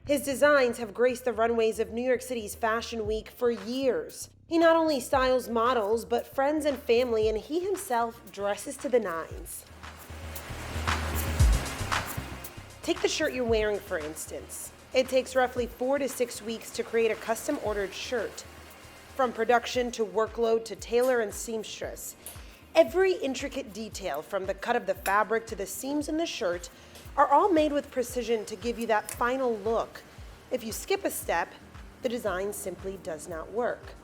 His designs have graced the runways of New York City's Fashion Week for years. He not only styles models, but friends and family, and he himself dresses to the nines. Take the shirt you're wearing, for instance. It takes roughly 4 to 6 weeks to create a custom ordered shirt. From production to workload to tailor and seamstress. Every intricate detail, from the cut of the fabric to the seams in the shirt, are all made with precision to give you that final look. If you skip a step, the design simply does not work.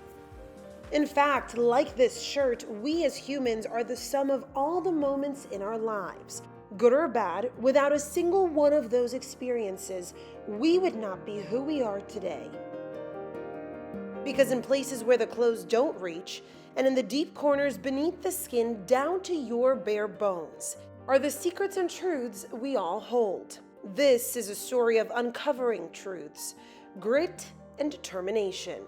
In fact, like this shirt, we as humans are the sum of all the moments in our lives. Good or bad, without a single one of those experiences, we would not be who we are today. Because in places where the clothes don't reach, and in the deep corners beneath the skin down to your bare bones, are the secrets and truths we all hold. This is a story of uncovering truths, grit, and determination.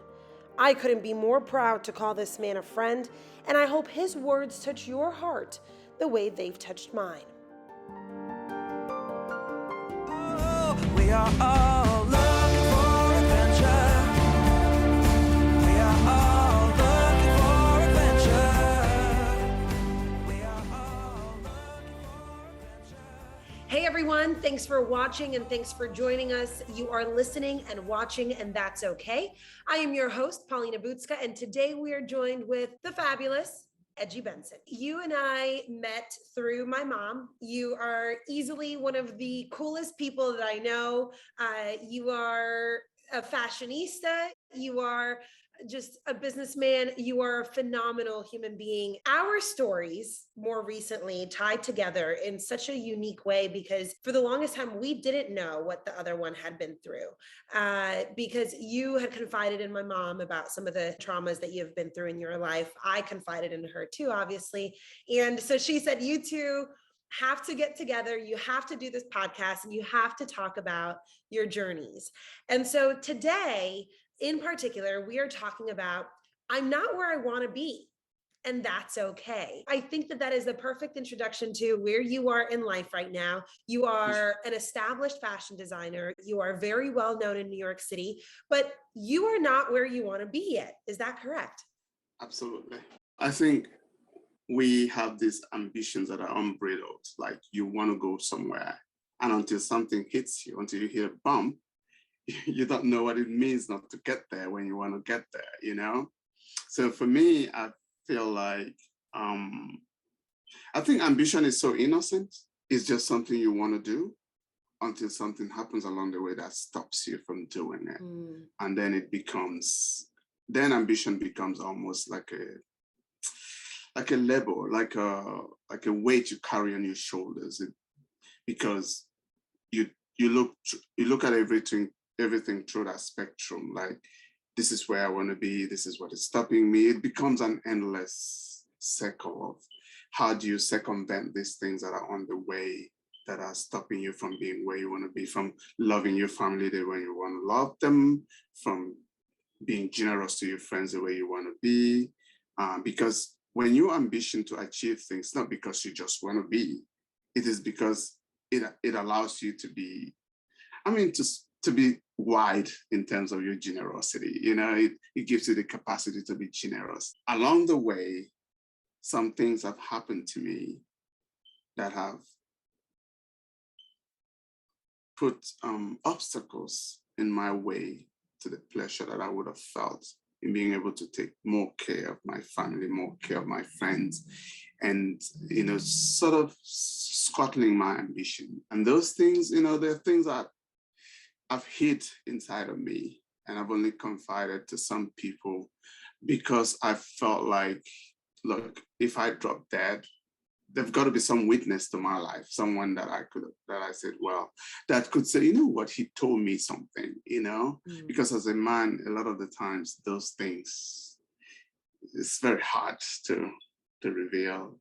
I couldn't be more proud to call this man a friend, and I hope his words touch your heart the way they've touched mine. We are all looking for adventure. We are all looking for adventure. We are all looking for adventure. Hey everyone, thanks for watching and thanks for joining us. You are listening and watching, and that's okay. I am your host, Paulina Butska, and today we are joined with the fabulous Eji Benson. You and I met through my mom. You are easily one of the coolest people that I know. You are a fashionista. You are just a businessman. You are a phenomenal human being. Our stories more recently tied together in such a unique way because for the longest time, we didn't know what the other one had been through because you had confided in my mom about some of the traumas that you've been through in your life. I confided in her too, obviously. And so she said, you two have to get together. You have to do this podcast and you have to talk about your journeys. And so today, in particular, we are talking about I'm not where I want to be, and that's okay. I think that that is the perfect introduction to where you are in life right now. You are an established fashion designer. You are very well known in New York City, but you are not where you want to be yet. Is that correct? Absolutely. I think we have these ambitions that are unbridled, like you want to go somewhere, and until something hits you, until you hit a bump, you don't know what it means not to get there when you want to get there, you know? So for me, I feel like, I think ambition is so innocent. It's just something you want to do until something happens along the way that stops you from doing it. And then then ambition becomes almost like a label, like a weight you carry on your shoulders, because you look at everything through that spectrum. Like, this is where I want to be. This is what is stopping me. It becomes an endless circle of how do you circumvent these things that are on the way that are stopping you from being where you want to be, from loving your family the way you want to love them, from being generous to your friends the way you want to be. Because when you ambition to achieve things, not because you just want to be, it is because it allows you to be, to be wide in terms of your generosity. You know, it gives you the capacity to be generous. Along the way, some things have happened to me that have put obstacles in my way to the pleasure that I would have felt in being able to take more care of my family, more care of my friends, and, sort of scuttling my ambition. And those things, they're things that I've hid inside of me, and I've only confided to some people because I felt like, look, if I drop dead, there's got to be some witness to my life, someone that I said, well, that could say, you know what, he told me something, because as a man, a lot of the times those things, it's very hard to reveal.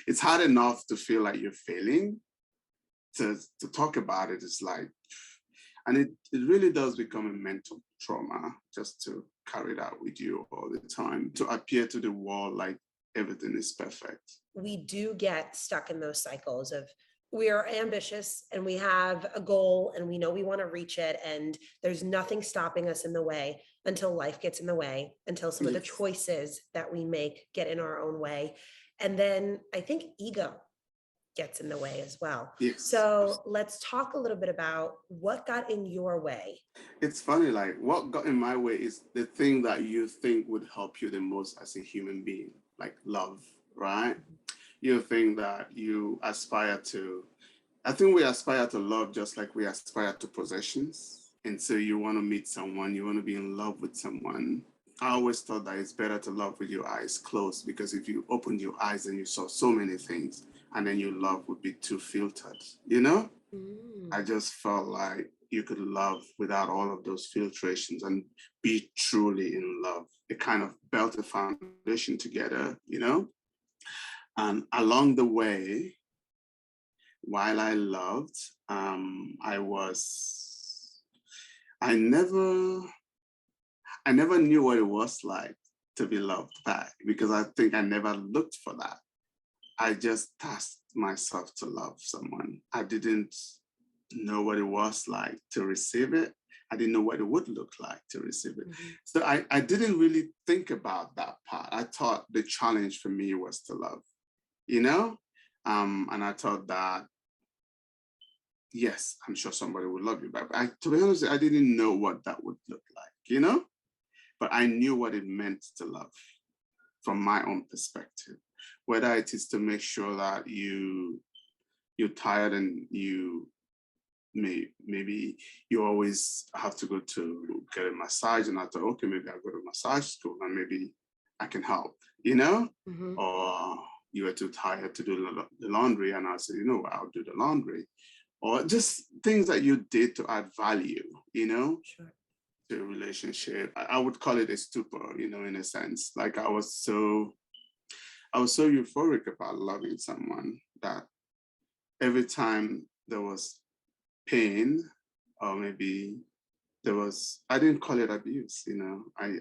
It's hard enough to feel like you're failing. To talk about it is like, and it really does become a mental trauma just to carry that with you all the time, to appear to the world like everything is perfect. We do get stuck in those cycles of we are ambitious and we have a goal and we know we want to reach it, and there's nothing stopping us in the way until life gets in the way, until some of the Yes. choices that we make get in our own way. And then I think ego gets in the way as well. Yes. So let's talk a little bit about what got in your way. It's funny, like what got in my way is the thing that you think would help you the most as a human being, like love, right? You think that you aspire to, I think we aspire to love just like we aspire to possessions. And so you want to meet someone, you want to be in love with someone. I always thought that it's better to love with your eyes closed, because if you opened your eyes and you saw so many things, and then your love would be too filtered, you know? I just felt like you could love without all of those filtrations and be truly in love. It kind of built a foundation together, you know? And along the way, while I loved, I never knew what it was like to be loved back, because I think I never looked for that. I just tasked myself to love someone. I didn't know what it was like to receive it. I didn't know what it would look like to receive it. So I didn't really think about that part. I thought the challenge for me was to love, you know? And I thought that, yes, I'm sure somebody would love you back. But to be honest, I didn't know what that would look like, you know? But I knew what it meant to love from my own perspective. Whether it is to make sure that you're tired and maybe you always have to go to get a massage, and I thought, okay, maybe I'll go to massage school and maybe I can help, you know? Or you were too tired to do the laundry, and I said, you know what, I'll do the laundry. Or just things that you did to add value, you know? Sure. To a relationship. I would call it a stupor, you know, in a sense. Like I was so euphoric about loving someone that every time there was pain, or maybe I didn't call it abuse, you know. I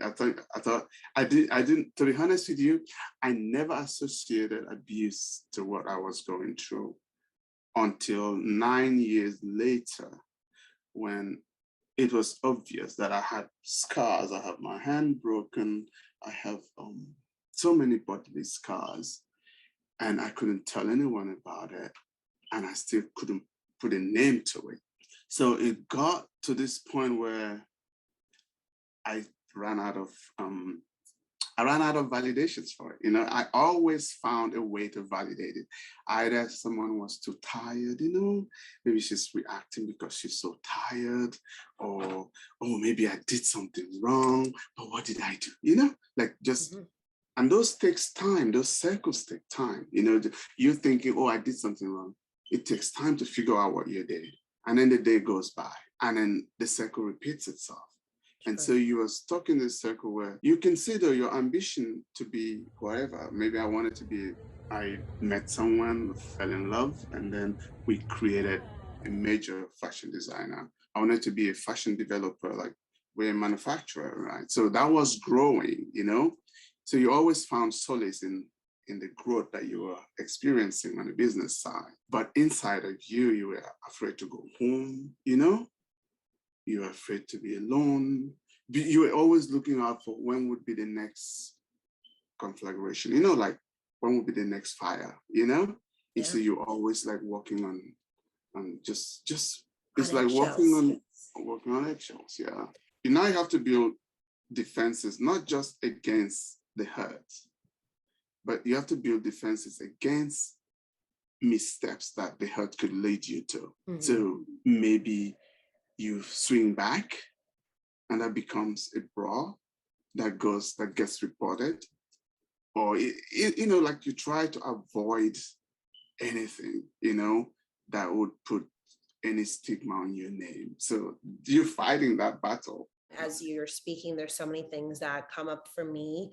didn't, to be honest with you, I never associated abuse to what I was going through until 9 years later, when it was obvious that I had scars. I have my hand broken. I have so many bodily scars, and I couldn't tell anyone about it, and I still couldn't put a name to it. So it got to this point where I ran out of validations for it. You know, I always found a way to validate it. Either someone was too tired, you know, maybe she's reacting because she's so tired, or, oh, maybe I did something wrong, but what did I do? You know, like just, and those takes time, those circles take time. You know, you're thinking, oh, I did something wrong. It takes time to figure out what you did. And then the day goes by, and then the circle repeats itself. And so you are stuck in this circle where you consider your ambition to be whatever. Maybe I met someone, fell in love, and then we created a major fashion designer. I wanted to be a fashion developer, like we're a manufacturer, right? So that was growing, you know? So you always found solace in the growth that you were experiencing on the business side. But inside of you, you were afraid to go home, you know? You were afraid to be alone. You were always looking out for when would be the next conflagration, you know, like when would be the next fire, you know? And so you're always like walking on just it's like walking on eggshells, yeah. You now have to build defenses, not just against the hurt, but you have to build defenses against missteps that the hurt could lead you to. So maybe you swing back, and that becomes a brawl that gets reported, or you know, like you try to avoid anything, you know, that would put any stigma on your name. So you're fighting that battle. As you're speaking, there's so many things that come up for me.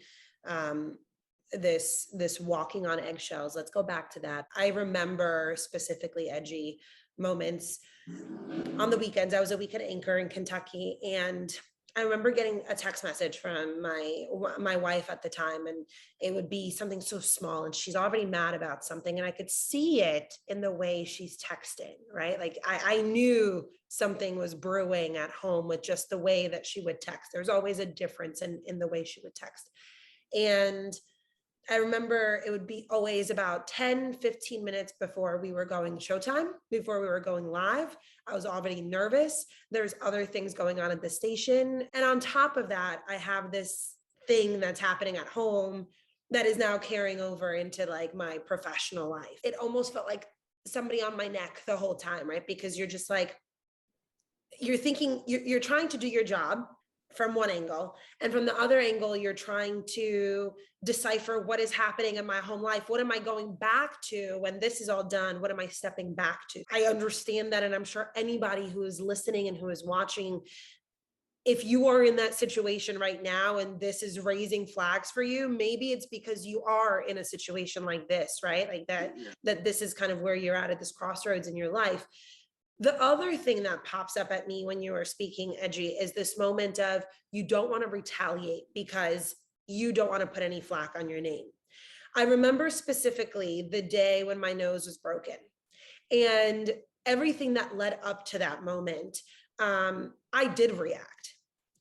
This walking on eggshells. Let's go back to that. I remember specifically, Eji, moments on the weekends. I was a weekend anchor in Kentucky, and I remember getting a text message from my wife at the time, and it would be something so small, and she's already mad about something, and I could see it in the way she's texting, right? Like I knew something was brewing at home with just the way that she would text. There's always a difference in the way she would text. And I remember it would be always about 10-15 minutes before we were going showtime, before we were going live. I was already nervous. There's other things going on at the station. And on top of that, I have this thing that's happening at home that is now carrying over into like my professional life. It almost felt like somebody on my neck the whole time, right? Because you're just like, you're thinking, you're trying to do your job from one angle, and from the other angle you're trying to decipher what is happening in my home life. What am I going back to when this is all done? What am I stepping back to? I understand that, and I'm sure anybody who is listening and who is watching, if you are in that situation right now and this is raising flags for you, maybe it's because you are in a situation like this, right? Like that this is kind of where you're at this crossroads in your life. The other thing that pops up at me when you are speaking, Eji, is this moment of you don't want to retaliate because you don't want to put any flack on your name. I remember specifically the day when my nose was broken and everything that led up to that moment. I did react,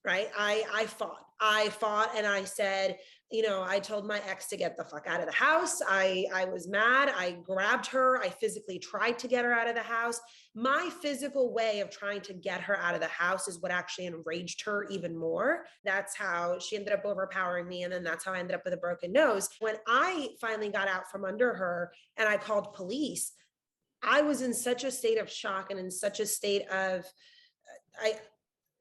right? I fought and I said, I told my ex to get the fuck out of the house. I was mad. I grabbed her. I physically tried to get her out of the house. My physical way of trying to get her out of the house is what actually enraged her even more. That's how she ended up overpowering me. And then that's how I ended up with a broken nose. When I finally got out from under her and I called police, I was in such a state of shock and in such a state of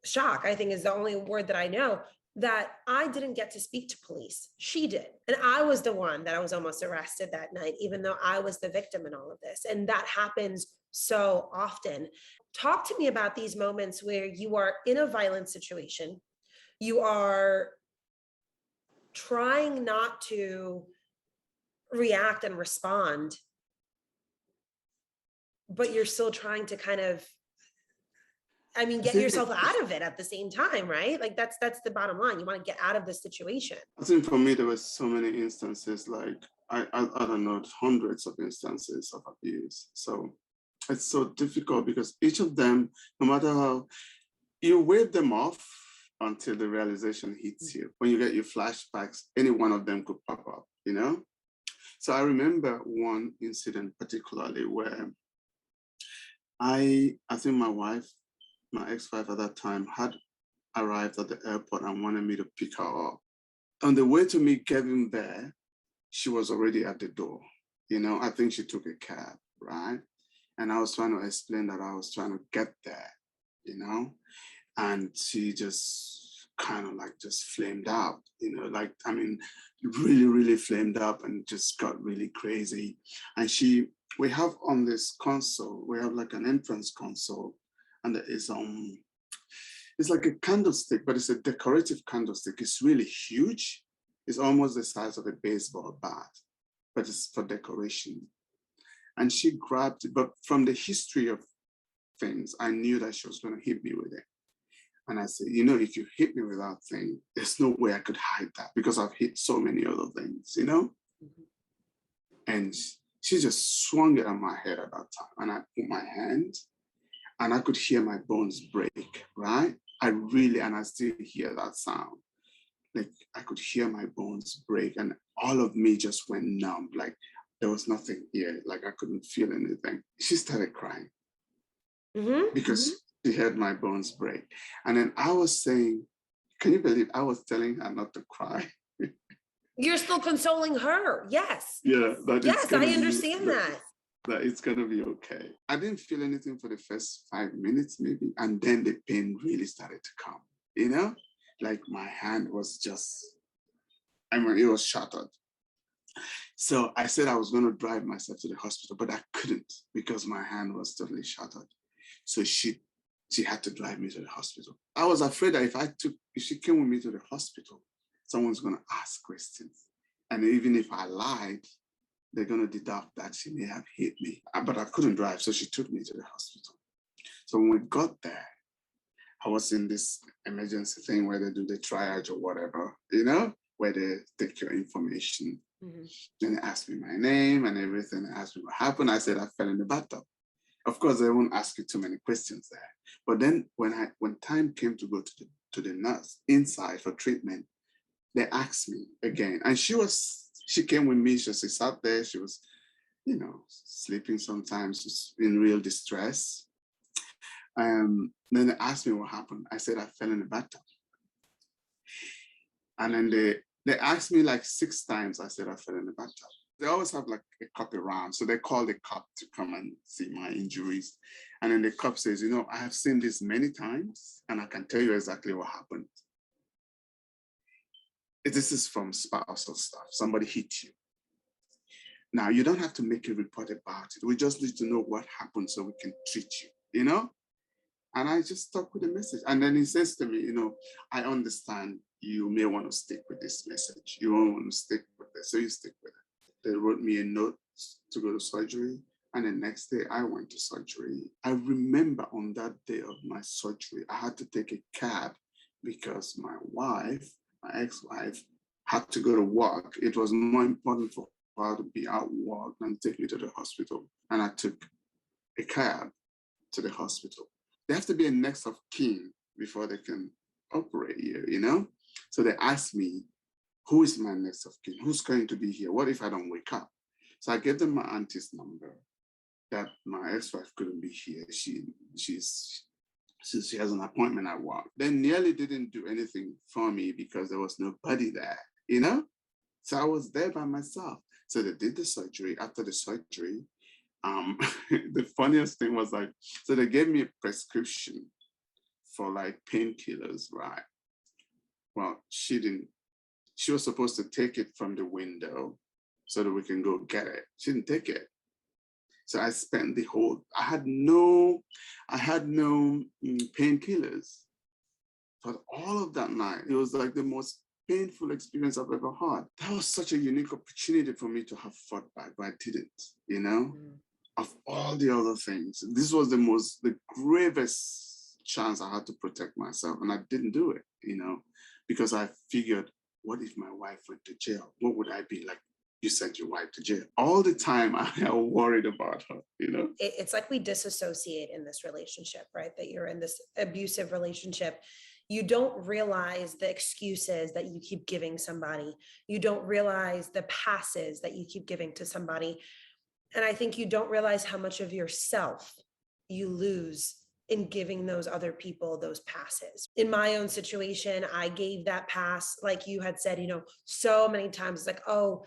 shock, I think is the only word that I know, that I didn't get to speak to police. She did. And I was the one that I was almost arrested that night, even though I was the victim in all of this. And that happens so often. Talk to me about these moments where you are in a violent situation. You are trying not to react and respond, but you're still trying to kind of, get yourself out of it at the same time, right? Like that's the bottom line. You want to get out of this situation. I think for me, there were so many instances, like I don't know, hundreds of instances of abuse. So it's so difficult because each of them, no matter how you wave them off until the realization hits you. When you get your flashbacks, any one of them could pop up, So I remember one incident particularly where I think my ex-wife at that time had arrived at the airport and wanted me to pick her up. On the way to me getting there, she was already at the door. I think she took a cab, right? And I was trying to explain that I was trying to get there, and she just kind of like just flamed out, really, really flamed up and just got really crazy. And we have on this console, we have like an entrance console, and there is it's like a candlestick, but it's a decorative candlestick. It's really huge. It's almost the size of a baseball bat, but it's for decoration. And she grabbed it, but from the history of things, I knew that she was going to hit me with it. And I said, if you hit me with that thing, there's no way I could hide that because I've hit so many other things, And she just swung it on my head at that time. And I put my hand and I could hear my bones break, right? And I still hear that sound. Like I could hear my bones break and all of me just went numb. Like there was nothing here. Like I couldn't feel anything. She started crying because she heard my bones break. And then I was saying, can you believe I was telling her not to cry? You're still consoling her. Yes. Yeah. Yes, I understand that. That it's going to be okay. I didn't feel anything for the first 5 minutes maybe. And then the pain really started to come, like my hand was just, it was shattered. So I said I was going to drive myself to the hospital, but I couldn't because my hand was totally shattered. So she had to drive me to the hospital. I was afraid that if she came with me to the hospital, someone's going to ask questions. And even if I lied, they're going to deduct that she may have hit me. But I couldn't drive, so she took me to the hospital. So when we got there, I was in this emergency thing where they do the triage or whatever, you know, where they take your information. Mm-hmm. Then they asked me my name and everything. They asked me what happened. I said I fell in the bathtub. Of course, they won't ask you too many questions there. But then when time came to go to the nurse inside for treatment, they asked me again. And she came with me. She sat there. She was, you know, sleeping sometimes, just in real distress. Then they asked me what happened. I said I fell in the bathtub. And then they asked me like 6 times. I said I fell in the bathtub. They always have like a cop around. So they call the cop to come and see my injuries. And then the cop says, you know, I have seen this many times and I can tell you exactly what happened. This is from spousal stuff. Somebody hit you. Now, you don't have to make a report about it. We just need to know what happened so we can treat you, you know? And I just stuck with the message. And then he says to me, you know, I understand you may want to stick with this message. You won't want to stick with it, so you stick with it. They wrote me a note to go to surgery. And the next day I went to surgery. I remember on that day of my surgery, I had to take a cab because my wife, my ex-wife, had to go to work. It was more important for her to be at work than take me to the hospital. And I took a cab to the hospital. They have to be a next of kin before they can operate you, you know? So they asked me, who is my next of kin? Who's going to be here? What if I don't wake up? So I gave them my auntie's number that my ex-wife couldn't be here. She has an appointment at work. They nearly didn't do anything for me because there was nobody there, you know? So I was there by myself. So they did the surgery. After the surgery, the funniest thing was like, so they gave me a prescription for like painkillers, right? Well, she didn't. She was supposed to take it from the window so that we can go get it. She didn't take it. So I spent I had no painkillers. But all of that night, it was like the most painful experience I've ever had. That was such a unique opportunity for me to have fought back, but I didn't, you know? Of all the other things, this was the gravest chance I had to protect myself, and I didn't do it, you know, because I figured, what if my wife went to jail? What would I be like? You sent your wife to jail. All the time I worried about her, you know? It's like we disassociate in this relationship, right? That you're in this abusive relationship. You don't realize the excuses that you keep giving somebody. You don't realize the passes that you keep giving to somebody. And I think you don't realize how much of yourself you lose in giving those other people those passes. In my own situation, I gave that pass, like you had said, you know, so many times. It's like, oh,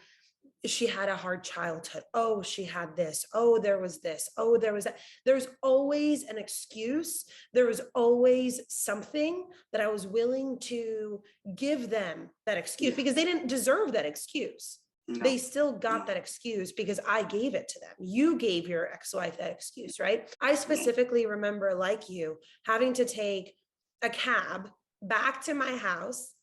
she had a hard childhood. Oh, she had this. Oh, there was this. Oh, there was that. There's always an excuse. There was always something that I was willing to give them that excuse because they didn't deserve that excuse. No. They still got that excuse because I gave it to them. You gave your ex-wife that excuse, right? I specifically remember, like you, having to take a cab back to my house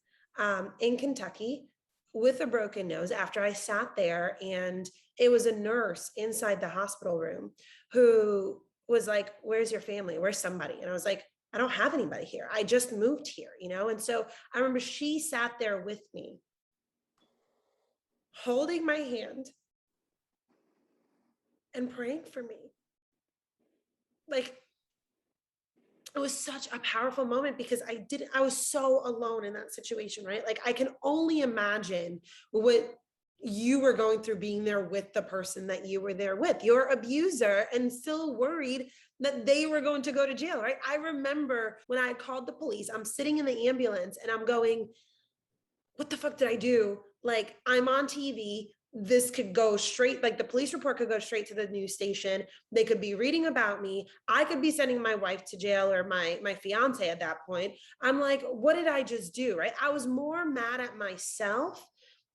in Kentucky with a broken nose after I sat there, and it was a nurse inside the hospital room who was like, where's your family? Where's somebody? And I was like, I don't have anybody here. I just moved here, you know? And so I remember she sat there with me, holding my hand and praying for me. Like, it was such a powerful moment because I was so alone in that situation, right? Like, I can only imagine what you were going through being there with the person that you were there with, your abuser, and still worried that they were going to go to jail, right? I remember when I called the police, I'm sitting in the ambulance and I'm going, what the fuck did I do? Like, I'm on TV. This could go straight, like the police report could go straight to the news station. They could be reading about me. I could be sending my wife to jail, or my fiance at that point. I'm like, what did I just do, right? I was more mad at myself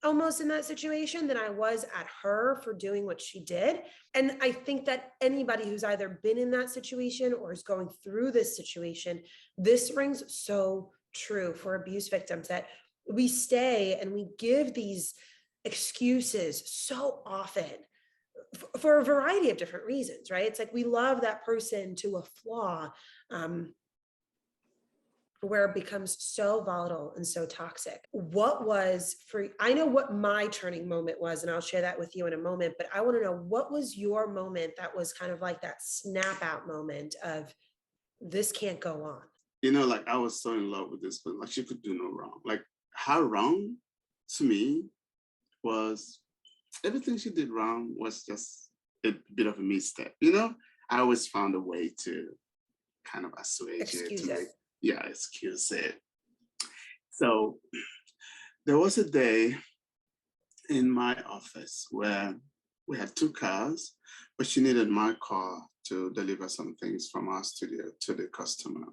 almost in that situation than I was at her for doing what she did. And I think that anybody who's either been in that situation or is going through this situation, this rings so true for abuse victims, that we stay and we give these excuses so often for a variety of different reasons, right? It's like we love that person to a flaw. where it becomes so volatile and so toxic. What was I know what my turning moment was, and I'll share that with you in a moment, but I want to know, what was your moment that was kind of like that snap out moment of, this can't go on? Like I was so in love with this, but like she could do no wrong. Like her wrong to me was everything she did wrong was just a bit of a misstep. I always found a way to kind of assuage it, Excuse it. excuse it. So there was a day in my office where we had two cars, but she needed my car to deliver some things from our studio to the customer.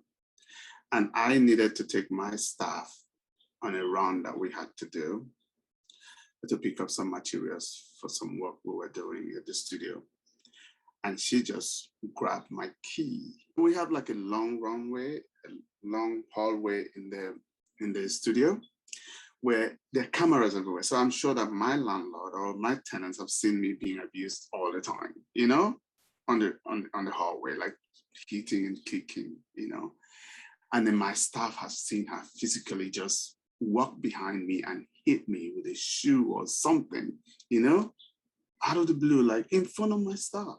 And I needed to take my staff on a run that we had to do to pick up some materials for some work we were doing at the studio. And she just grabbed my key. We have like a long runway, a long hallway in the studio where there are cameras everywhere. So I'm sure that my landlord or my tenants have seen me being abused all the time, on the hallway, like hitting and kicking, And then my staff has seen her physically just walk behind me and hit me with a shoe or something, out of the blue, like in front of my staff.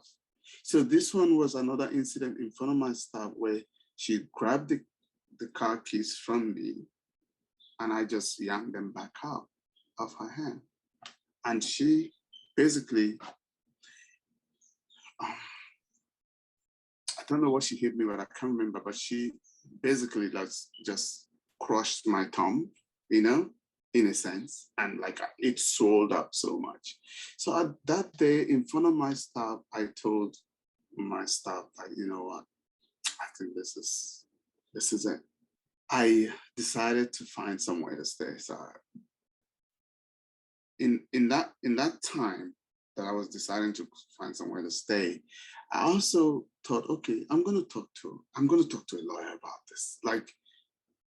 So this one was another incident in front of my staff where she grabbed the car keys from me and I just yanked them back out of her hand. And she basically, I don't know what she hit me with, I can't remember, but she basically just crushed my thumb, in a sense, and like it swelled up so much. So at that day in front of my staff, I told my staff, like, you know what, I think this is it. I decided to find somewhere to stay. So in that time that I was deciding to find somewhere to stay, I also thought, okay, I'm gonna talk to a lawyer about this. Like,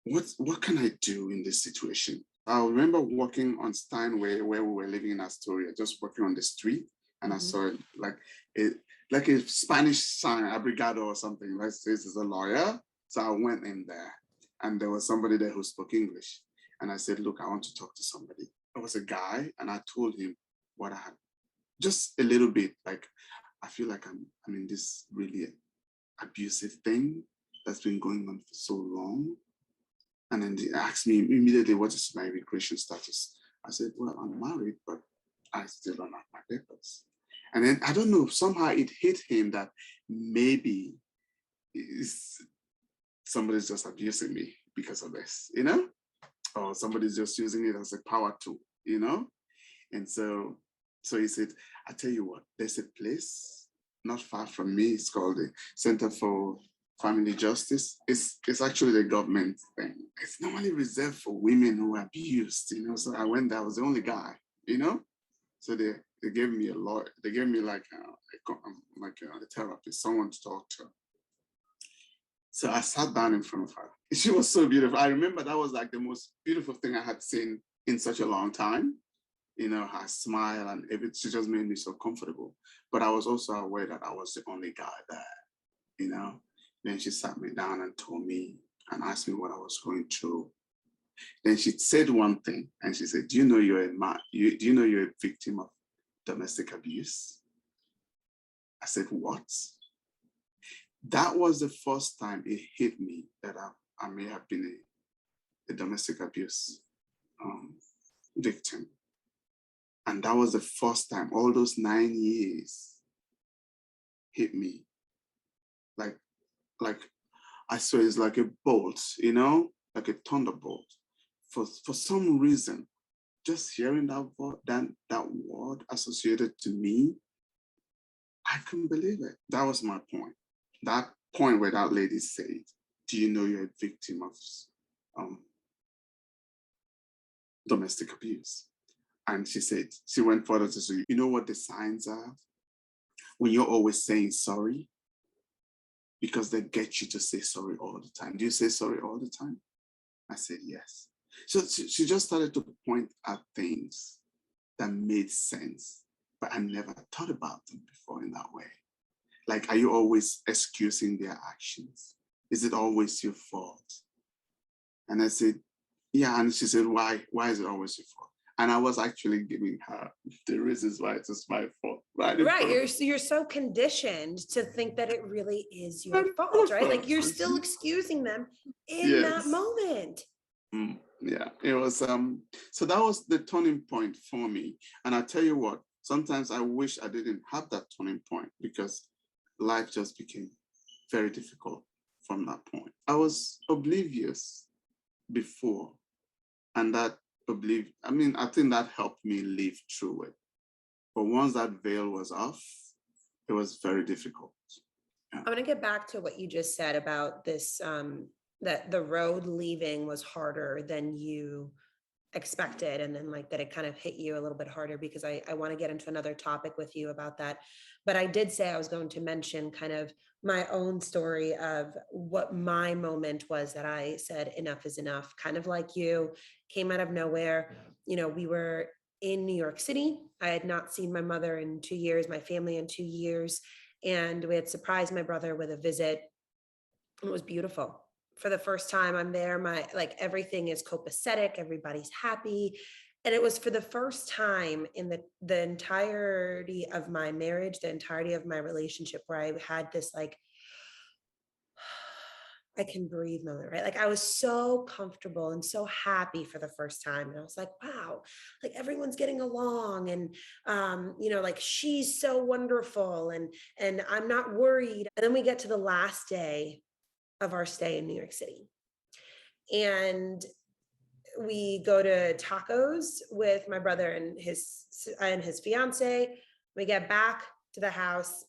what can I do in this situation? I remember walking on Steinway where we were living in Astoria, just walking on the street, and I saw it like a Spanish sign, abrigado or something. Like, this is a lawyer. So I went in there, and there was somebody there who spoke English. And I said, look, I want to talk to somebody. It was a guy, and I told him what I had, just a little bit, like, I feel like I'm in this really abusive thing that's been going on for so long. And then they asked me immediately, what is my immigration status? I said, well, I'm married, but I still don't have my papers. And then, I don't know, somehow it hit him that maybe somebody's just abusing me because of this, or somebody's just using it as a power tool, And so he said, I tell you what, there's a place not far from me. It's called the Center for Family Justice. It's actually the government thing. It's normally reserved for women who are abused, So I went there, I was the only guy, So they gave me a lawyer. They gave me like a therapist, someone to talk to. So I sat down in front of her. She was so beautiful. I remember that was like the most beautiful thing I had seen in such a long time. Her smile and everything, she just made me so comfortable. But I was also aware that I was the only guy there, Then she sat me down and told me and asked me what I was going through. Then she said one thing, and she said, do you know you're a victim of domestic abuse? I said, what? That was the first time it hit me that I may have been a domestic abuse victim. And that was the first time, all those 9 years hit me. Like I swear it's like a bolt, like a thunderbolt. For some reason, just hearing that word associated to me, I couldn't believe it. That was my point. That point where that lady said, do you know you're a victim of domestic abuse? And she went further to say, you know what the signs are? When you're always saying sorry, because they get you to say sorry all the time. Do you say sorry all the time? I said, yes. So she just started to point at things that made sense, but I never thought about them before in that way. Like, are you always excusing their actions? Is it always your fault? And I said, yeah. And she said, why? Why is it always your fault? And I was actually giving her the reasons why it is my fault. Right. You're so conditioned to think that it really is your fault, right? Like you're still excusing them in that moment. Yeah, it was so that was the turning point for me. And I tell you what, sometimes I wish I didn't have that turning point, because life just became very difficult from that point. I was oblivious before, and that I think that helped me live through it. But once that veil was off, it was very difficult. I want to get back to what you just said about this, that the road leaving was harder than you expected, and then like that it kind of hit you a little bit harder, because I want to get into another topic with you about that. But I did say I was going to mention kind of my own story of what my moment was that I said enough is enough, kind of like you, came out of nowhere. You know, we were in New York City. I had not seen my mother in 2 years, my family in 2 years, and we had surprised my brother with a visit. It was beautiful. For the first time I'm there, my like everything is copacetic, everybody's happy. And it was for the first time in the entirety of my marriage, the entirety of my relationship, where I had this like I can breathe moment, right? Like I was so comfortable and so happy for the first time. And I was like, wow, like everyone's getting along, and you know, like she's so wonderful, and I'm not worried. And then we get to the last day of our stay in New York City, and we go to tacos with my brother and his fiance. We get back to the house,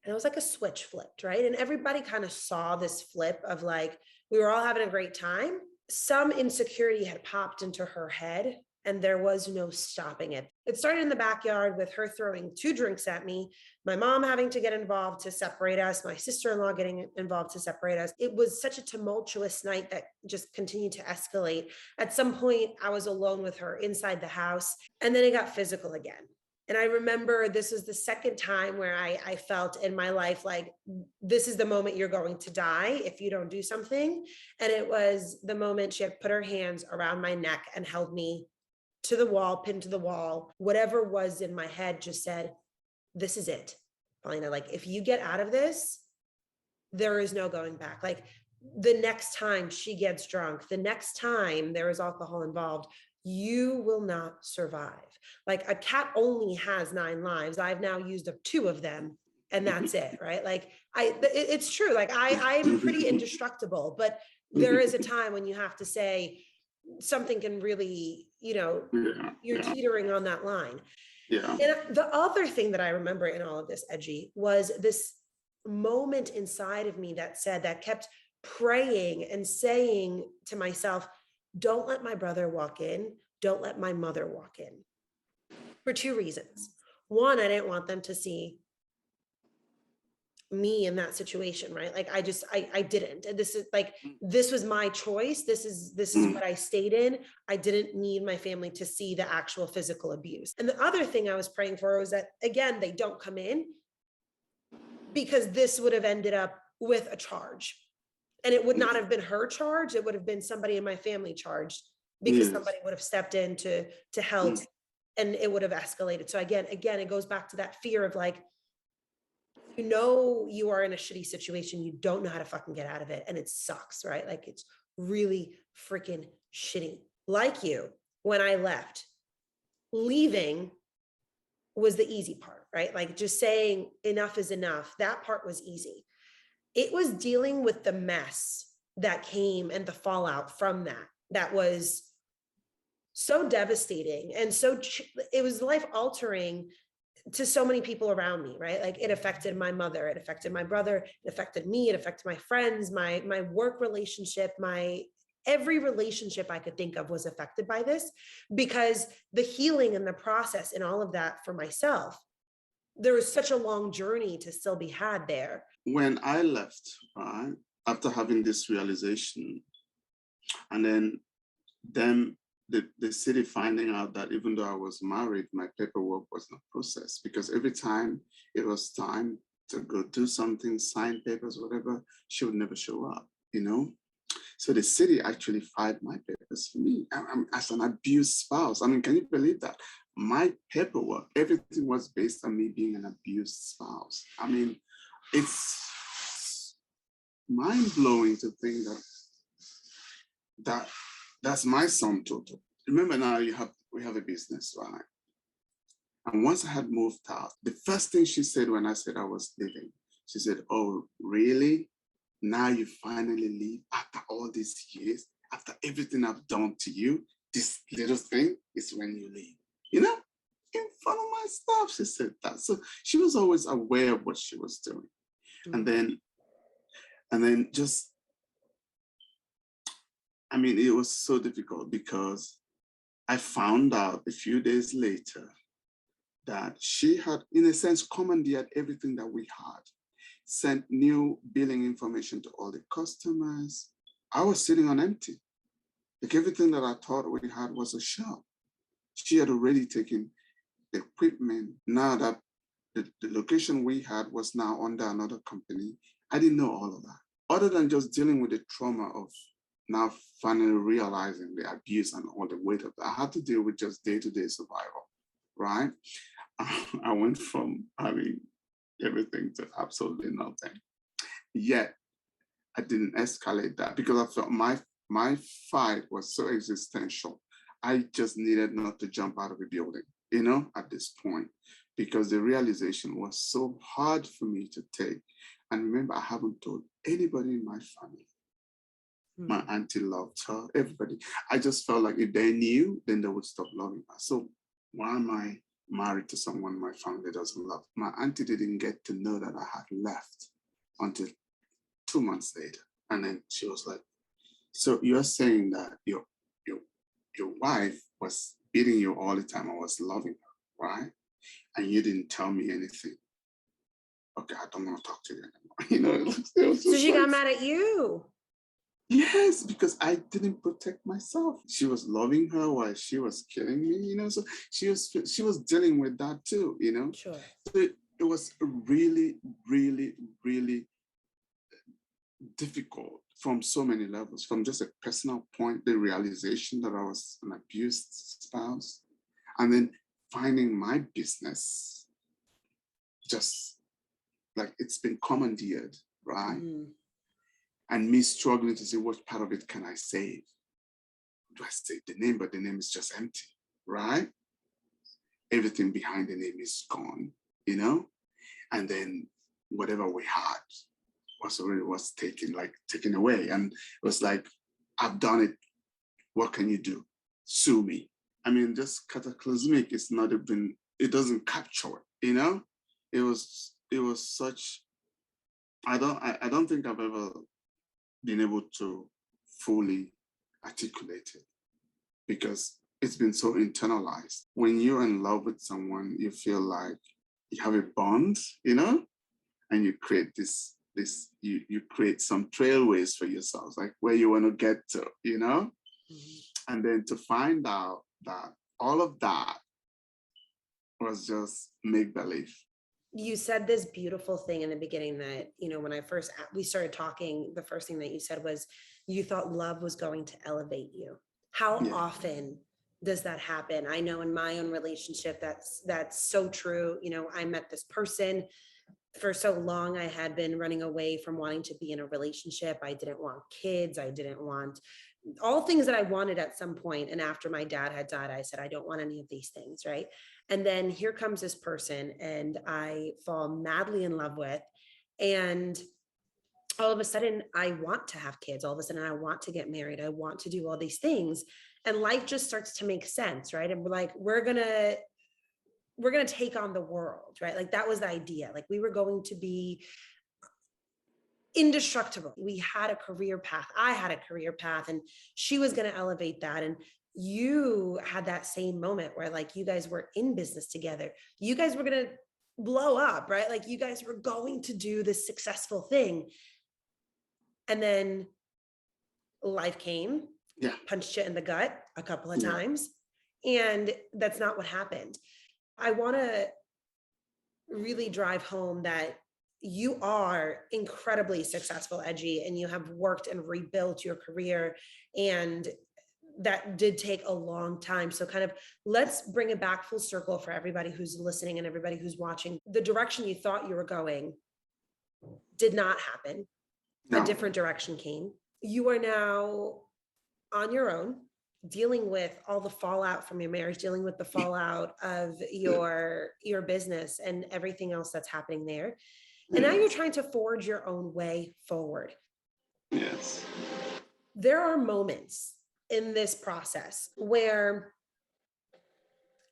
and it was like a switch flipped, right? And everybody kind of saw this flip of like, we were all having a great time. Some insecurity had popped into her head, and there was no stopping it. It started in the backyard with her throwing 2 drinks at me, my mom having to get involved to separate us, my sister-in-law getting involved to separate us. It was such a tumultuous night that just continued to escalate. At some point, I was alone with her inside the house, and then it got physical again. And I remember this was the second time where I felt in my life like, this is the moment you're going to die if you don't do something. And it was the moment she had put her hands around my neck and held me to the wall, pinned to the wall. Whatever was in my head just said, this is it, Paulina. Like, if you get out of this, there is no going back. Like, the next time she gets drunk, the next time there is alcohol involved, you will not survive. Like, a cat only has 9 lives. I've now used up 2 of them, and that's it, right? Like, it's true. Like, I'm pretty indestructible, but there is a time when you have to say something can really, you know, you're teetering on that line. Yeah. And the other thing that I remember in all of this, Eji, was this moment inside of me that kept praying and saying to myself, don't let my brother walk in. Don't let my mother walk in. For 2 reasons. One, I didn't want them to see me in that situation, right? Like I didn't. And this is like, this was my choice. This is what I stayed in. I didn't need my family to see the actual physical abuse. And the other thing I was praying for was that, again, they don't come in, because this would have ended up with a charge. And it would not have been her charge. It would have been somebody in my family charged, because somebody would have stepped in to help, and it would have escalated. So again, it goes back to that fear of like, you know, you are in a shitty situation, you don't know how to fucking get out of it, and it sucks, right? Like, it's really freaking shitty. Like you, when I left, leaving was the easy part, right? Like, just saying enough is enough, that part was easy. It was dealing with the mess that came and the fallout from that was so devastating, and it was life altering to so many people around me, right? Like, it affected my mother, it affected my brother, it affected me, it affected my friends, my work relationship, every relationship I could think of was affected by this, because the healing and the process and all of that for myself, there was such a long journey to still be had there. When I left, right, after having this realization, and then the city finding out that even though I was married, my paperwork was not processed, because every time it was time to go do something, sign papers, whatever, she would never show up, you know? So the city actually filed my papers for me. I'm as an abused spouse. I mean, can you believe that? My paperwork, everything was based on me being an abused spouse. I mean, it's mind blowing to think that that's my sum total. Remember now we have a business, right? And once I had moved out, the first thing she said when I said I was leaving, she said, "Oh, really? Now you finally leave after all these years, after everything I've done to you, this little thing is when you leave, you know, in front of my staff." She said that. So she was always aware of what she was doing. Mm. And then just, I mean, it was so difficult because I found out a few days later that she had, in a sense, commandeered everything that we had, sent new billing information to all the customers. I was sitting on empty. Like everything that I thought we had was a show. She had already taken the equipment. Now that the location we had was now under another company, I didn't know all of that. Other than just dealing with the trauma of now finally realizing the abuse and all the weight of that, I had to deal with just day-to-day survival, right? I went from having everything to absolutely nothing. Yet I didn't escalate that because I felt my fight was so existential. I just needed not to jump out of a building, you know, at this point, because the realization was so hard for me to take. And remember, I haven't told anybody in my family. My auntie loved her, everybody. I just felt like if they knew, then they would stop loving her. So why am I married to someone my family doesn't love? My auntie didn't get to know that I had left until 2 months later. And then she was like, "So you're saying that your wife was beating you all the time and was loving her, right? And you didn't tell me anything. Okay, I don't want to talk to you anymore." You know, it was So just she like, got mad at you. yes, because I didn't protect myself. She was loving her while she was killing me, you know. So she was dealing with that too, you know. Sure. So it was really, really, really difficult from so many levels. From just a personal point, the realization that I was an abused spouse, and then finding my business just like it's been commandeered, right? And me struggling to see what part of it can I save. Do I save the name? But the name is just empty, right? Everything behind the name is gone, you know? And then whatever we had was taken away. And it was like, I've done it. What can you do? Sue me. I mean, just cataclysmic. It's not even, it doesn't capture it, you know? It was such, I don't think I've ever been able to fully articulate it because it's been so internalized. When you're in love with someone, you feel like you have a bond, you know, and you create you create some trailways for yourselves, like where you want to get to, you know, and then to find out that all of that was just make believe. You said this beautiful thing in the beginning that, you know, when we started talking, the first thing that you said was you thought love was going to elevate you. How often does that happen? I know in my own relationship, that's so true. You know, I met this person for so long. I had been running away from wanting to be in a relationship. I didn't want kids. I didn't want all things that I wanted at some point. And after my dad had died, I said, I don't want any of these things, right? And then here comes this person and I fall madly in love with, and all of a sudden I want to have kids. All of a sudden I want to get married. I want to do all these things. And life just starts to make sense, right? And we're like, we're gonna take on the world, right? Like that was the idea. Like we were going to be indestructible. We had a career path. I had a career path, and she was going to elevate that. And you had that same moment where like you guys were in business together. You guys were going to blow up, right? Like you guys were going to do this successful thing. And then life came, punched you in the gut a couple of times. And that's not what happened. I want to really drive home that you are incredibly successful, Eji, and you have worked and rebuilt your career, and that did take a long time. So kind of let's bring it back full circle for everybody who's listening and everybody who's watching. The direction you thought you were going did not happen. No. A different direction came. You are now on your own, dealing with all the fallout from your marriage, dealing with the fallout of your business and everything else that's happening there. And now you're trying to forge your own way forward. Yes. There are moments in this process where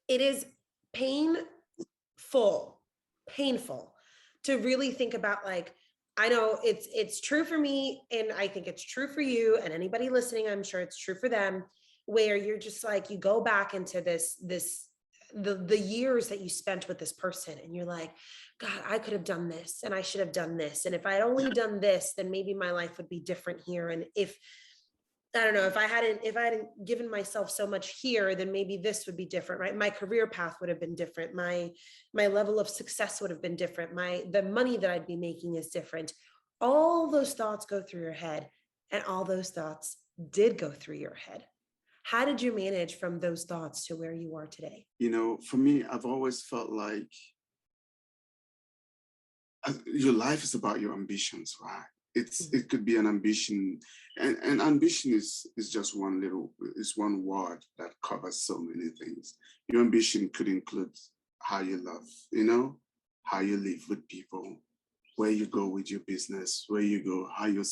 it is painful to really think about, like, I know it's true for me, and I think it's true for you and anybody listening. I'm sure it's true for them, where you're just like, you go back into the years that you spent with this person, and you're like, God, I could have done this, and I should have done this, and if I had only done this, then maybe my life would be different here. And if I don't know, if I hadn't given myself so much here, then maybe this would be different, right? My career path would have been different. My level of success would have been different. The money that I'd be making is different. All those thoughts go through your head, and all those thoughts did go through your head. How did you manage from those thoughts to where you are today? You know, for me, I've always felt like your life is about your ambitions, right? It could be an ambition, and ambition is just one word that covers so many things. Your ambition could include how you love, you know, how you live with people, where you go with your business, where you go, how you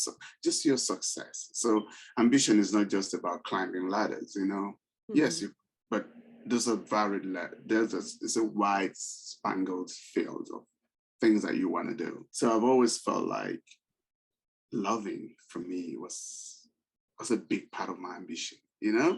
just your success. So ambition is not just about climbing ladders, you know. Yes, but there's a varied ladder. It's a wide spangled field of things that you want to do. So I've always felt like loving for me was a big part of my ambition, you know?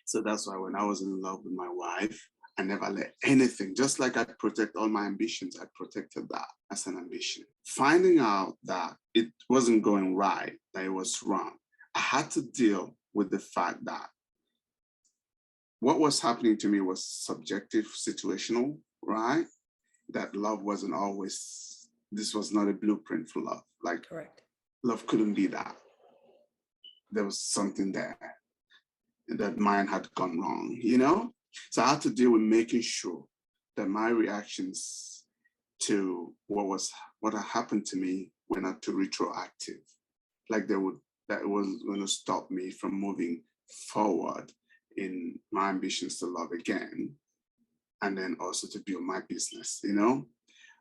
So that's why when I was in love with my wife, I never let anything, just like I protect all my ambitions, I protected that as an ambition. Finding out that it wasn't going right, that it was wrong, I had to deal with the fact that what was happening to me was subjective, situational, right? That love wasn't always, this was not a blueprint for love. Like, correct. Love couldn't be that. There was something there that mine had gone wrong, you know? So I had to deal with making sure that my reactions to what had happened to me were not too retroactive. Like that was going to stop me from moving forward in my ambitions to love again, and then also to build my business, you know?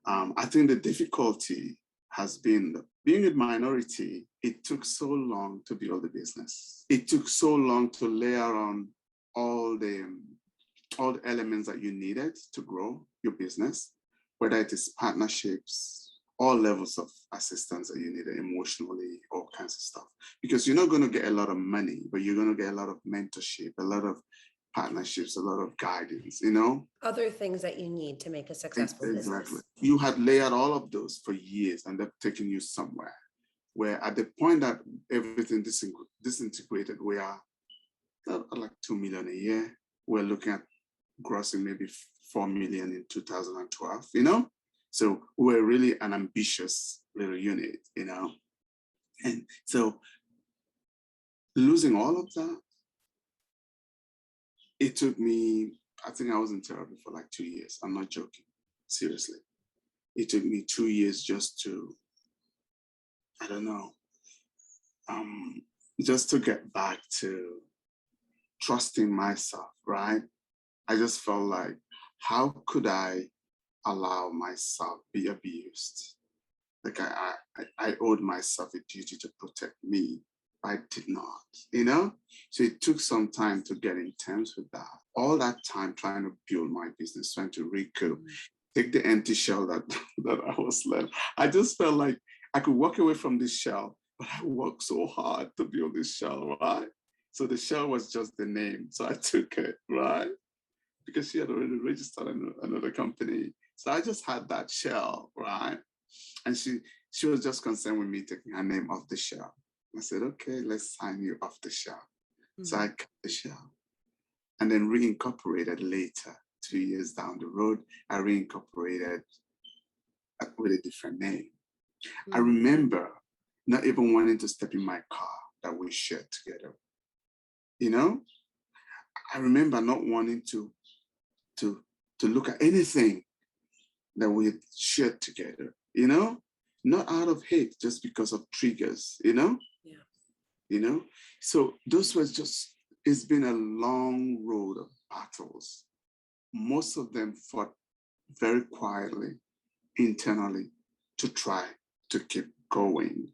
I think the difficulty has been being a minority. It took so long to build the business. It took so long to layer on all the elements that you needed to grow your business, whether it is partnerships, all levels of assistance that you needed emotionally, all kinds of stuff. Because you're not going to get a lot of money, but you're going to get a lot of mentorship, a lot of partnerships, a lot of guidance, you know? Other things that you need to make a successful Exactly. business. You had layered all of those for years, and they've taken you somewhere where at the point that everything disintegrated, we are like 2 million a year. We're looking at grossing maybe 4 million in 2012, you know? So we're really an ambitious little unit, you know? And so losing all of that, it took me, I think I was in therapy for like 2 years. I'm not joking, seriously. It took me 2 years just to, I don't know, just to get back to trusting myself, right? I just felt like, how could I allow myself be abused? Like I owed myself a duty to protect me. I did not, you know? So it took some time to get in terms with that. All that time trying to build my business, trying to recoup, take the empty shell that I was left. I just felt like I could walk away from this shell, but I worked so hard to build this shell, right? So the shell was just the name. So I took it, right? Because she had already registered another company. So I just had that shell, right? And she was just concerned with me taking her name off the shell. I said, okay, let's sign you off the shell. So I cut the shell and then reincorporated later, 2 years down the road. I reincorporated with a different name. I Mm. remember not even wanting to step in my car that we shared together. You know, I remember not wanting to look at anything that we had shared together, you know, not out of hate, just because of triggers, you know? Yeah. You know? So those were just, it's been a long road of battles. Most of them fought very quietly, internally, to try to keep going,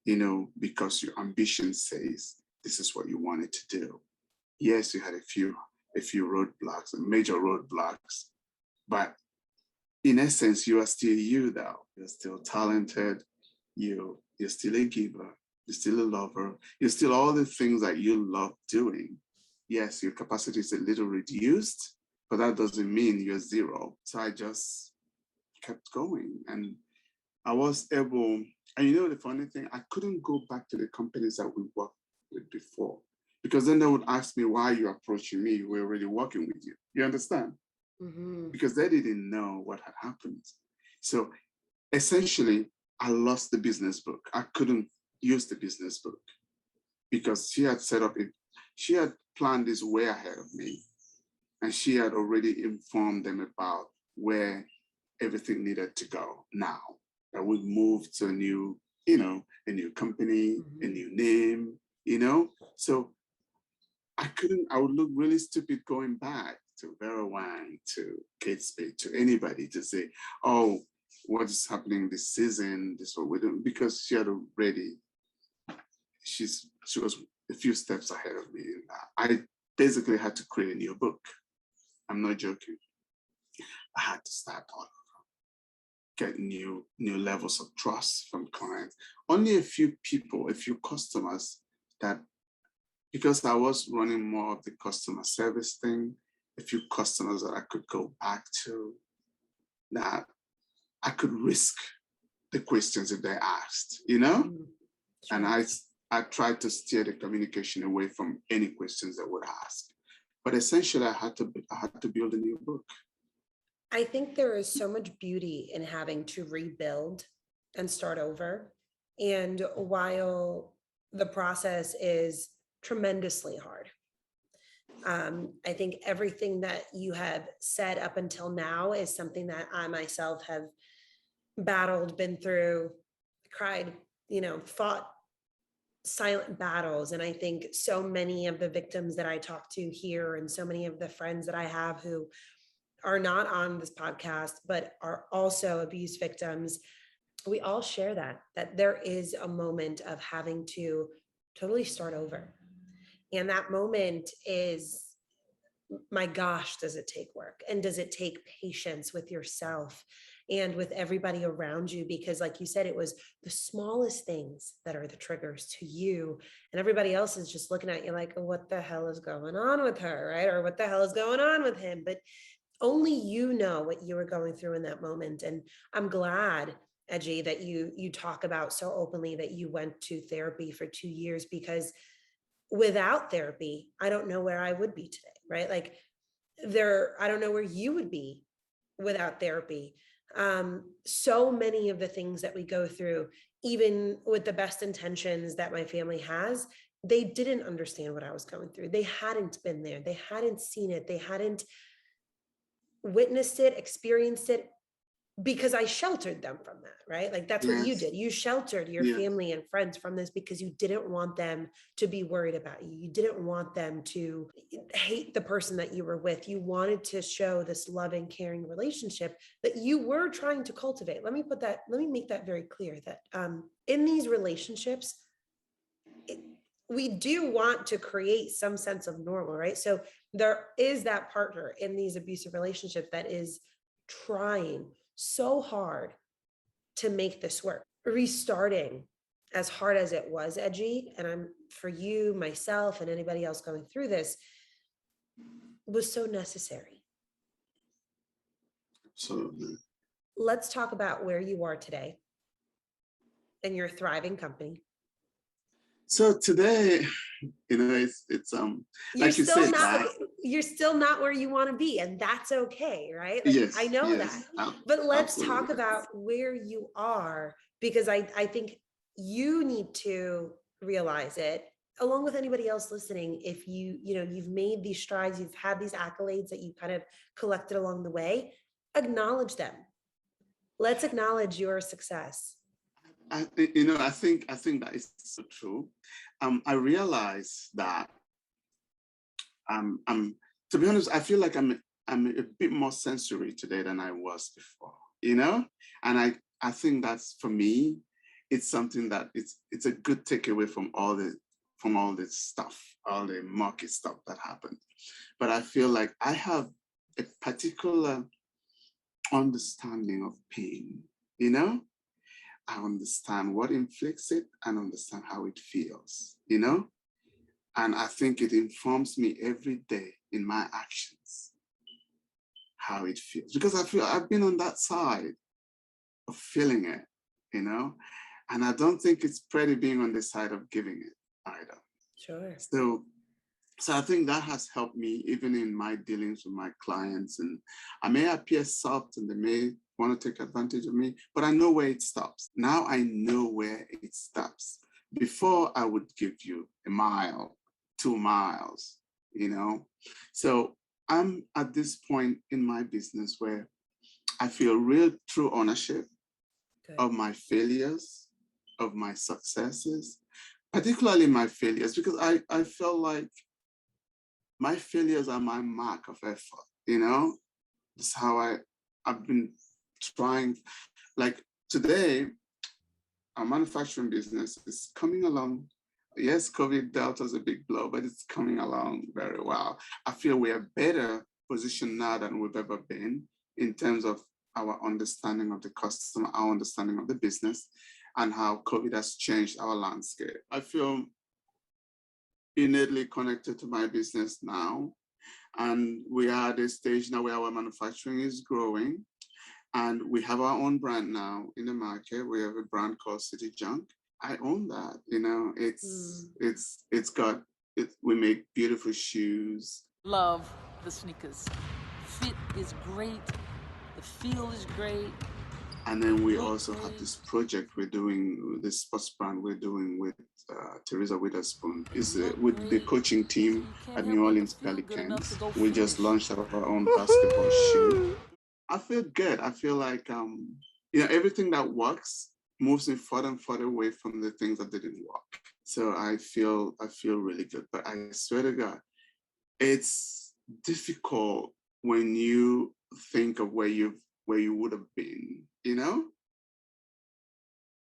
you know, because your ambition says this is what you wanted to do. Yes, you had a few roadblocks, major roadblocks, but in essence, you are still you though. You're still talented, you're still a giver, you're still a lover, you're still all the things that you love doing. Yes, your capacity is a little reduced, but that doesn't mean you're zero. So I just kept going, and I was able, and you know the funny thing, I couldn't go back to the companies that we worked with before, because then they would ask me, why are you approaching me? We're already working with you. You understand? Mm-hmm. Because they didn't know what had happened. So essentially, I lost the business book. I couldn't use the business book because she had set up it. She had planned this way ahead of me, and she had already informed them about where everything needed to go now. That we moved to a new, you know, a new company, a new name, you know. So I would look really stupid going back to Vera Wang, to Kate Spade, to anybody to say, oh, what is happening this season? This is what we're doing, because she had already, she was a few steps ahead of me. I basically had to create a new book. I'm not joking. I had to start all over, get new levels of trust from clients. Only a few people, a few customers that, because I was running more of the customer service thing, a few customers that I could go back to, that I could risk the questions if they asked, you know? Mm-hmm. Sure. And I tried to steer the communication away from any questions they would ask. But essentially, I had to build a new book. I think there is so much beauty in having to rebuild and start over. And while the process is tremendously hard, I think everything that you have said up until now is something that I myself have battled, been through, cried, you know, fought silent battles. And I think so many of the victims that I talk to here, and so many of the friends that I have who are not on this podcast, but are also abuse victims, we all share that there is a moment of having to totally start over. And that moment is, my gosh, does it take work? And does it take patience with yourself and with everybody around you? Because like you said, it was the smallest things that are the triggers to you. And everybody else is just looking at you like, oh, what the hell is going on with her, right? Or what the hell is going on with him? But only you know what you were going through in that moment. And I'm glad, Eji, that you talk about so openly that you went to therapy for 2 years, because without therapy, I don't know where I would be today, right? Like I don't know where you would be without therapy. So many of the things that we go through, even with the best intentions that my family has, they didn't understand what I was going through. They hadn't been there. They hadn't seen it. They hadn't witnessed it, experienced it, because I sheltered them from that, right? Like that's what you did. You sheltered your family and friends from this because you didn't want them to be worried about you. You didn't want them to hate the person that you were with. You wanted to show this loving, caring relationship that you were trying to cultivate. Let me make that very clear, that in these relationships, we do want to create some sense of normal, right? So there is that partner in these abusive relationships that is trying so hard to make this work. Restarting, as hard as it was, Eji, and I'm, for you, myself, and anybody else going through this, was so necessary. Absolutely. Let's talk about where you are today and your thriving company. So today, you know, it's You're like you still said, not, you're still not where you want to be, and that's okay, right? Like, Yes, I know yes, that. But let's talk absolutely. about where you are, because I think you need to realize it along with anybody else listening. If you've made these strides, you've had these accolades that you kind of collected along the way, acknowledge them. Let's acknowledge your success. I think that is so true. I realize that I'm to be honest, I feel like I'm a bit more sensory today than I was before, and I think that's, for me, it's something that it's a good takeaway from all the stuff, all the market stuff that happened. But I feel like I have a particular understanding of pain, you know? I understand what inflicts it and understand how it feels, And I think it informs me every day in my actions, how it feels. Because I feel I've been on that side of feeling it, And I don't think it's pretty being on the side of giving it either. Sure. So I think that has helped me even in my dealings with my clients. And I may appear soft and they may want to take advantage of me, but I know where it stops. Now I know where it stops. Before, I would give you a mile, 2 miles, So I'm at this point in my business where I feel real true ownership of my failures, of my successes, particularly my failures, because I felt like my failures are my mark of effort, That's how I've been trying. Like today, our manufacturing business is coming along. Yes, COVID dealt us a big blow, but it's coming along very well. I feel we are better positioned now than we've ever been in terms of our understanding of the customer, our understanding of the business, and how COVID has changed our landscape. I feel innately connected to my business now. And we are at a stage now where our manufacturing is growing. And we have our own brand now in the market. We have a brand called City Junk. I own that, it's got it. We make beautiful shoes. Love the sneakers. Fit is great. The feel is great. And then we also have this project we're doing, this sports brand we're doing with Teresa Witherspoon. Is with the coaching team at New Orleans Pelicans. We just launched our own basketball shoe. I feel good. I feel like everything that works moves me further and further away from the things that didn't work. So I feel really good. But I swear to God, it's difficult when you think of where you would have been,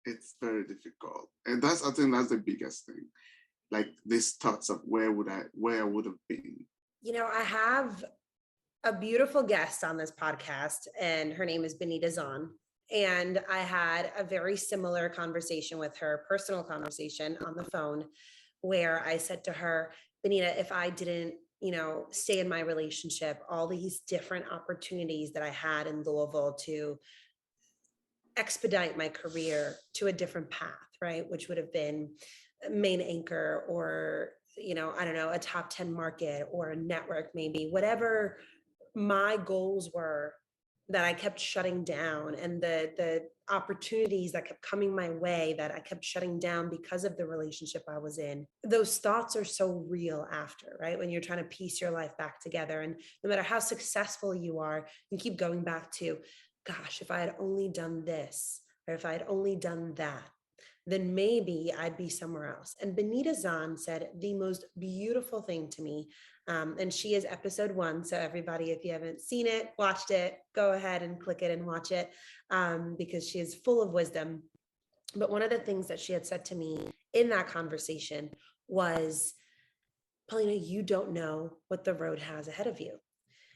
It's very difficult. And I think that's the biggest thing. Like these thoughts of where I would have been. I have a beautiful guest on this podcast, and her name is Benita Zahn. And I had a very similar conversation with her, personal conversation on the phone, where I said to her, Benita, if I didn't, stay in my relationship, all these different opportunities that I had in Louisville to expedite my career to a different path, right? Which would have been main anchor or, I don't know, a top 10 market or a network, maybe, whatever my goals were, that I kept shutting down, and the opportunities that kept coming my way that I kept shutting down because of the relationship I was in. Those thoughts are so real after, right? When you're trying to piece your life back together, and no matter how successful you are, you keep going back to, gosh, if I had only done this, or if I had only done that, then maybe I'd be somewhere else. And Benita Zahn said the most beautiful thing to me. And she is episode 1. So everybody, if you haven't seen it, watched it, go ahead and click it and watch it, because she is full of wisdom. But one of the things that she had said to me in that conversation was, Paulina, you don't know what the road has ahead of you.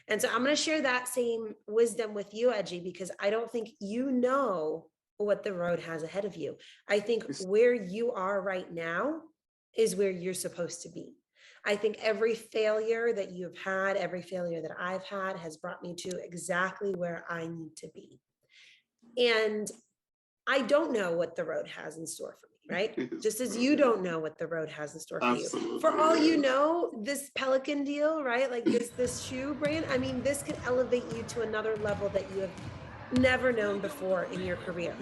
And so I'm going to share that same wisdom with you, Eji, because I don't think you know what the road has ahead of you. I think where you are right now is where you're supposed to be. I think every failure that you've had, every failure that I've had has brought me to exactly where I need to be. And I don't know what the road has in store for me, right? It's Just as true, you yeah. don't know what the road has in store for you. Absolutely. For all you yes. know, this Pelican deal, right? Like this shoe brand, I mean, this could elevate you to another level that you have never known before in your career.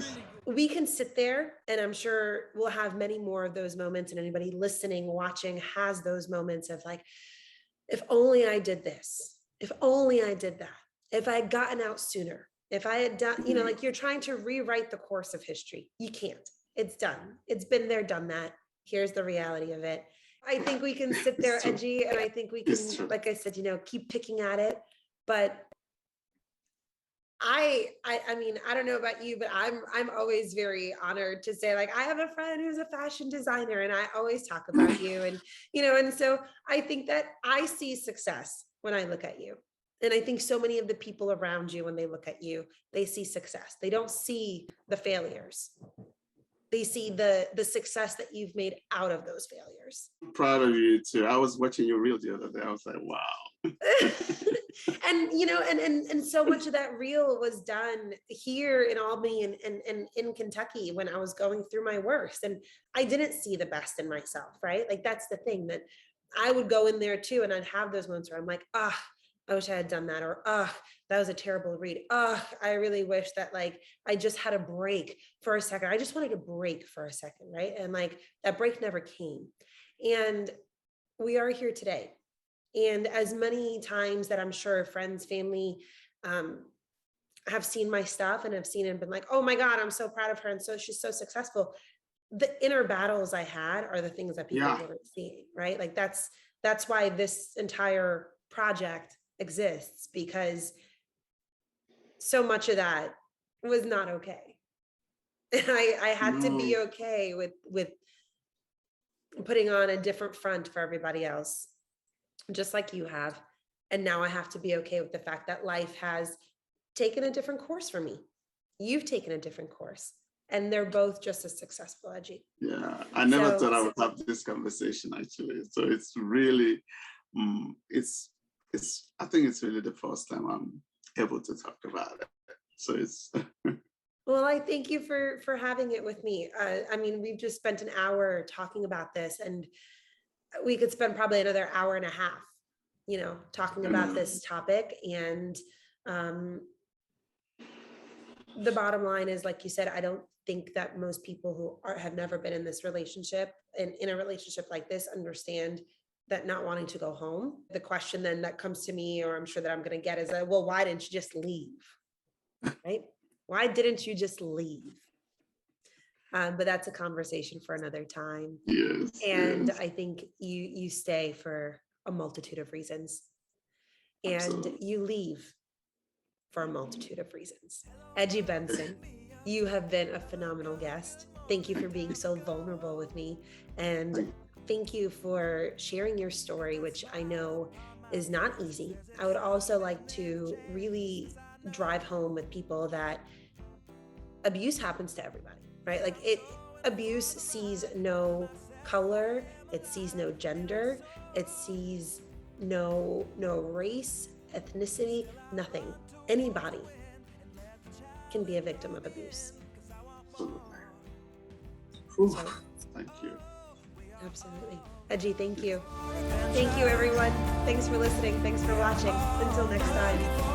We can sit there, and I'm sure we'll have many more of those moments, and anybody listening, watching has those moments of like, if only I did this, if only I did that, if I had gotten out sooner, if I had done, you know, like you're trying to rewrite the course of history. You can't. It's done. It's been there, done that. Here's the reality of it. I think we can sit there, It's true. Eji, and I think we It's can, true. like I said, you know, keep picking at it. But I mean, I don't know about you, but I'm always very honored to say, like, I have a friend who's a fashion designer, and I always talk about you, and you know, and so I think that I see success when I look at you. And I think so many of the people around you, when they look at you, they see success. They don't see the failures. They see the success that you've made out of those failures. I'm proud of you too. I was watching your reel the other day. I was like, wow. And you know, and so much of that reel was done here in Albany and in Kentucky when I was going through my worst, and I didn't see the best in myself, right? Like that's the thing, that I would go in there too, and I'd have those moments where I'm like, I wish I had done that, or that was a terrible read. I really wish that like I just had a break for a second. I just wanted a break for a second, right? And like that break never came. And we are here today. And as many times that I'm sure friends, family have seen my stuff and have seen it and been like, oh my God, I'm so proud of her. And so she's so successful. The inner battles I had are the things that people weren't seeing, right? Like that's why this entire project exists, because so much of that was not okay. And I had to be okay with putting on a different front for everybody else, just like you have. And now I have to be okay with the fact that life has taken a different course for me. You've taken a different course, and they're both just as successful, Eji. Yeah, I never thought I would have this conversation actually. So it's really, it's I think it's really the first time I'm able to talk about it. So it's Well, I thank you for having it with me. I mean, we've just spent an hour talking about this, and we could spend probably another hour and a half, you know, talking about this topic. And the bottom line is, like you said, I don't think that most people who have never been in this relationship and in a relationship like this understand that not wanting to go home. The question then that comes to me, or I'm sure that I'm going to get, is well, why didn't you just leave? Right? Why didn't you just leave? But that's a conversation for another time. yes. And yes. I think you stay for a multitude of reasons, and Absolutely. you leave for a multitude of reasons. Eji Benson, you have been a phenomenal guest. Thank you for being so vulnerable with me, and thank you for sharing your story, which I know is not easy. I would also like to really drive home with people that abuse happens to everybody, right? Like abuse sees no color, it sees no gender, it sees no race, ethnicity, nothing. Anybody can be a victim of abuse. Absolutely. So, Thank you. absolutely. Eji, thank you. Thank you, everyone. Thanks for listening. Thanks for watching. Until next time.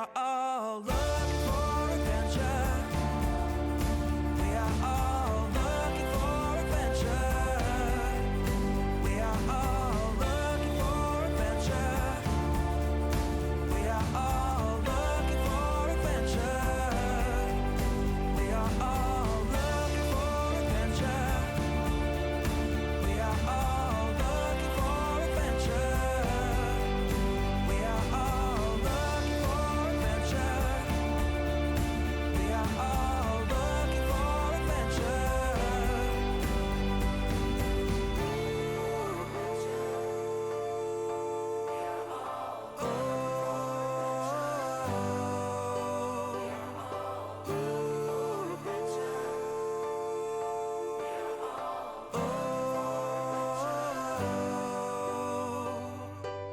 are all looking for adventure. We are all looking for adventure. We are all looking for adventure. We are all looking for adventure. We are all looking for adventure. We are all looking for adventure. We are all looking for adventure. We are all looking for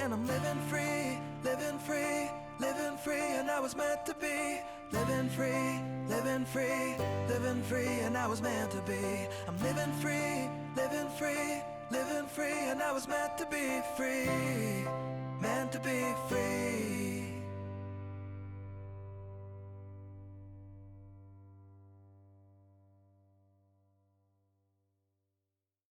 And I'm living free, living free, living free, and I was meant to be living free, living free, living free, and I was meant to be. I'm living free, living free, living free, and I was meant to be free, meant to be free.